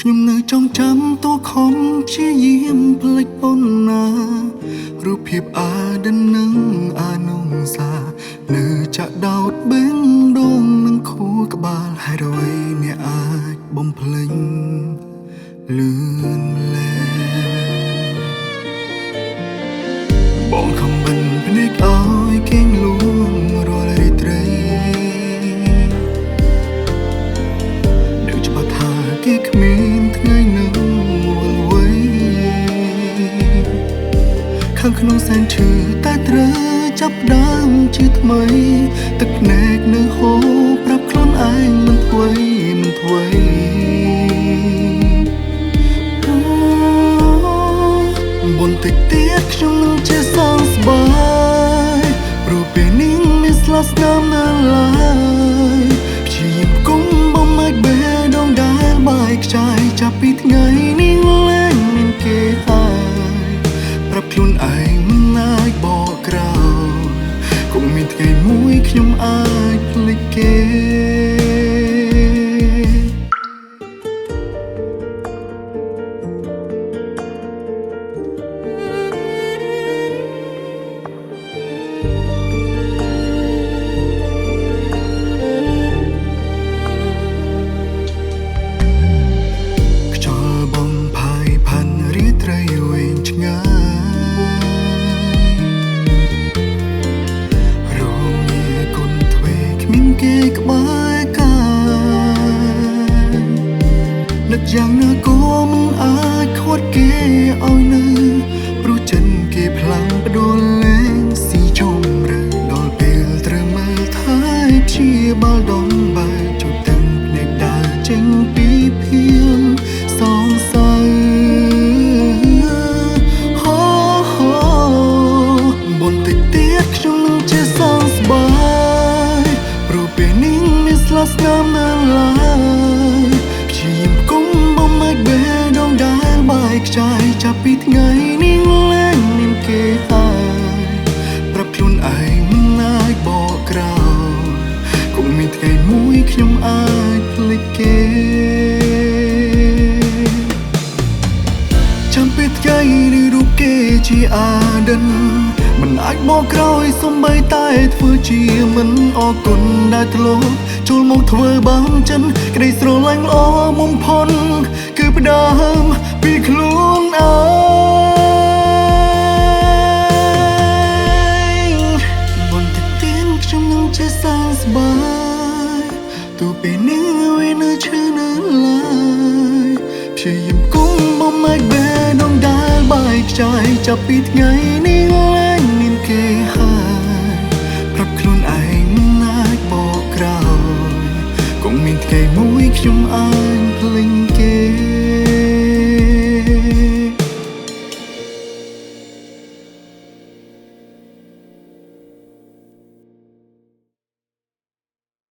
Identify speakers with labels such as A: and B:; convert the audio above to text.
A: ខ្ញុំនៅចងចាំតួខំជាយាមផ្លេចប៉ុណ្ណារូបភាពអាដិននឹងអានងសានៅចាក់ដោតបេងដងនឹងខួរក្បាលហើយអ្វីអ្នកអាចបំភ្លេចលឿនលែងបងខំមិនភ្នែកឲ្យគេងលួងរាល់រាត្រីដឹងច្បាស់ថាគេគ្មានថ្ងៃនឹងវល់វៃខាងក្នុងសែនឈឺតែត្រូវចាប់ដើមជាថ្មីទឹកភ្នែកនៅហូរប្រាប់ខ្លួនឯងមិនធ្វេបន្តិចទៀតខ្ញុំនឹងជាសងស្បើយព្រោះពេលនេះមានស្លាប់ស្នាមនៅឡើយព្យាយាមគុំបំមាច់បេះដូងដែលបាយខ្ចាយចាប់ពីថ្ងៃនេះលែងមានគេហើយប្រាប់ខ្លួនឯងមិនអាចបកក្រោយគង់មានថ្ងៃមួយខ្ញុំអាចភ្លេចគេគេក្បែរកាយនឹកយ៉ាងណាក៏មិនអាចខួតគេឲ្យនៅព្រោះចិនគេផ្លាំងបដូរលែងស៊ីជុំរើដល់ពេលត្រូវមើលថែព្យាបាលដងបែកចូលទឹកភ្នែកដើរចេញពីភៀងសងសៅបន្តិចទៀតខ្ញុំនឹងជាសងស្បើយព្រោះពេលនេះមានស្លាប់ស្នាមនៅឡើយព្យាយាមគុំបំមាច់បេះដូងដែលបាយខ្ចាយចាប់ពីថ្ងៃនេះលែងមានគេហើយប្រាប់ខ្លួនឯងមិនអាចបកក្រោយគង់មានថ្ងៃមួយខ្ញុំអាចភ្លេចគេចាំពេលថ្ងៃនេះរូបគេជាអាដិនមិនអាចបកក្រោយសំបីតែធ្វើជាមិនអរគុណដែលធ្លាប់ចូលមកធ្វើបានចិនក្តីស្រឡាញ់ល្អបំផុតគឺផ្ដើមពីខ្លួនឯងបន្តិចទៀតខ្ញុំនឹងជាសងស្បើយទោះពេលនេះវានៅឈឺនៅឡើយព្យាយាមគុំបំមាច់បេះដូងដែលបាយខ្ចាយចាប់ពីថ្ងៃនេះលែងមានគេហើយប្រាប់ខ្លួនឯងមិនអាចបកក្រោយគង់មានថ្ងៃមួយខ្ញុំអាចភ្លេចគេ